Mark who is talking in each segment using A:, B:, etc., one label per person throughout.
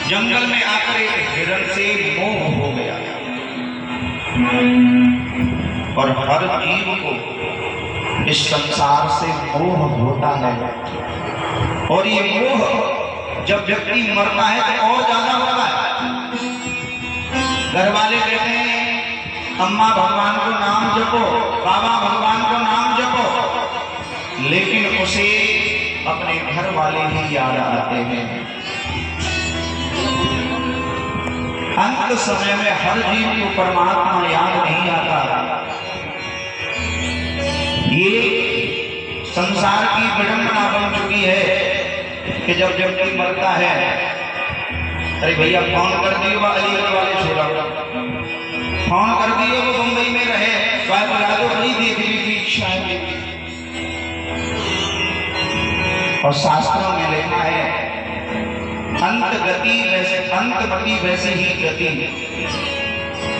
A: जंगल में आकर एक हिरण से मोह हो गया और हर जीव को इस संसार से मोह होता है। और ये मोह जब व्यक्ति मरता है तो और ज्यादा होता है। घर वाले कहते हैं अम्मा भगवान को नाम जपो, बाबा भगवान को नाम जपो, लेकिन उसे अपने घर वाले ही याद आते हैं। अंत समय में हर जीव को परमात्मा याद नहीं आता। ये संसार की विडंबना बन चुकी है कि जब व्यक्ति मरता है, अरे भैया फोन कर दिए वो अलीगढ़ वाले छोड़ा, फोन कर दिए वो मुंबई में रहे, बता दो बड़ी देखने की इच्छा है। और शास्त्रों में लिखा है अंत गति वैसी ही गति।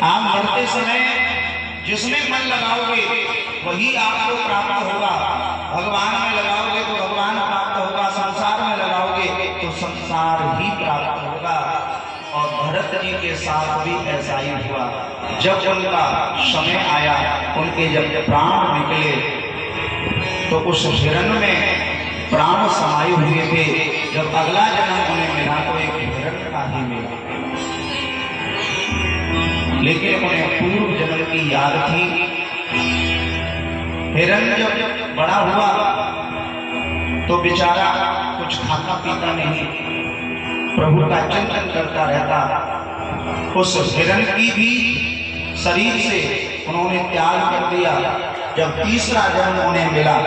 A: आप मरते समय जिसमें मन लगाओगे वही आपको प्राप्त होगा। भगवान में लगाओगे तो भगवान प्राप्त होगा, संसार में लगाओगे तो संसार ही प्राप्त होगा। और भरत जी के साथ भी ऐसा ही हुआ। जब उनका समय आया, उनके जब प्राण निकले तो उस हिरण में प्राण समाये हुए थे। जब अगला जन्म उन्हें मिला तो एक हिरण का ही मिला, लेकिन उन्हें पूर्व जन्म की याद थी। हिरण जब बड़ा हुआ तो बेचारा कुछ खाता पीता नहीं, प्रभु का चिंतन करता रहता। उस हिरण की भी शरीर से उन्होंने त्याग कर दिया। जब तीसरा जन्म उन्हें मिला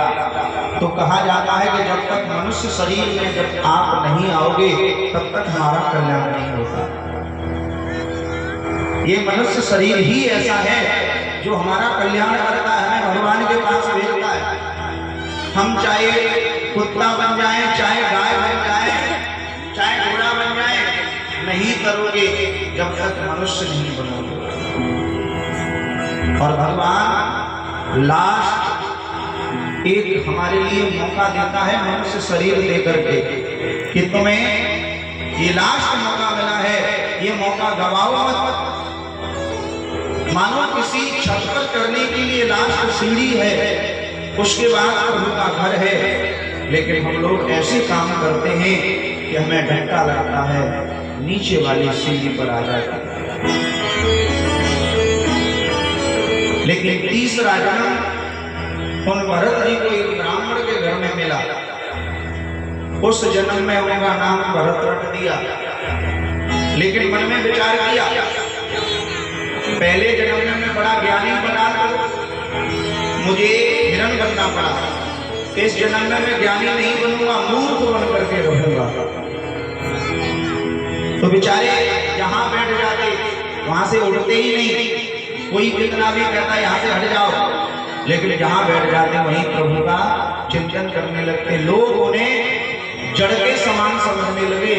A: तो कहा जाता है कि जब तक मनुष्य शरीर में जब आप नहीं आओगे तब तक हमारा कल्याण नहीं होता। ये मनुष्य शरीर ही ऐसा है जो हमारा कल्याण करता है, हमें भगवान के पास भेजता है। हम चाहे कुत्ता बन जाए, चाहे गाय बन जाए, चाहे घोड़ा बन जाए, नहीं करोगे जब तक मनुष्य नहीं बनोगे। और भगवान लास्ट एक हमारे लिए मौका देता है मनुष्य शरीर लेकर के कि तुम्हें ये लास्ट मौका मिला है, ये मौका गवाओ मत। मानो किसी छत पर चढ़ने के लिए लास्ट सीढ़ी है, उसके बाद प्रभु का घर है, लेकिन हम लोग ऐसे काम करते हैं कि हमें धक्का लगता है, नीचे वाली सीढ़ी पर आ जाता है। लेकिन तीसरा जन्म उन भरत जी को एक ब्राह्मण के घर में मिला। उस जन्म में उनका नाम भरत रख दिया, लेकिन मन में विचार किया पहले जन्म में मैं बड़ा ज्ञानी बना तो मुझे हिरण बनना पड़ा। इस जन्म में मैं ज्ञानी नहीं बनूंगा, मूर्ख बन करके रहूंगा। तो बेचारे जहां बैठ जाते वहां से उठते ही नहीं। कोई कितना भी कहता है यहाँ से हट जाओ, लेकिन जहां बैठ जाते वहीं प्रभु का चिंतन करने लगते। लोग उन्हें जड़ के समान समझने लगे,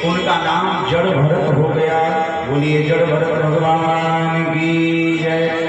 A: उनका नाम जड़ भरत हो गया। बोलिए जड़ भरत भगवान की जय।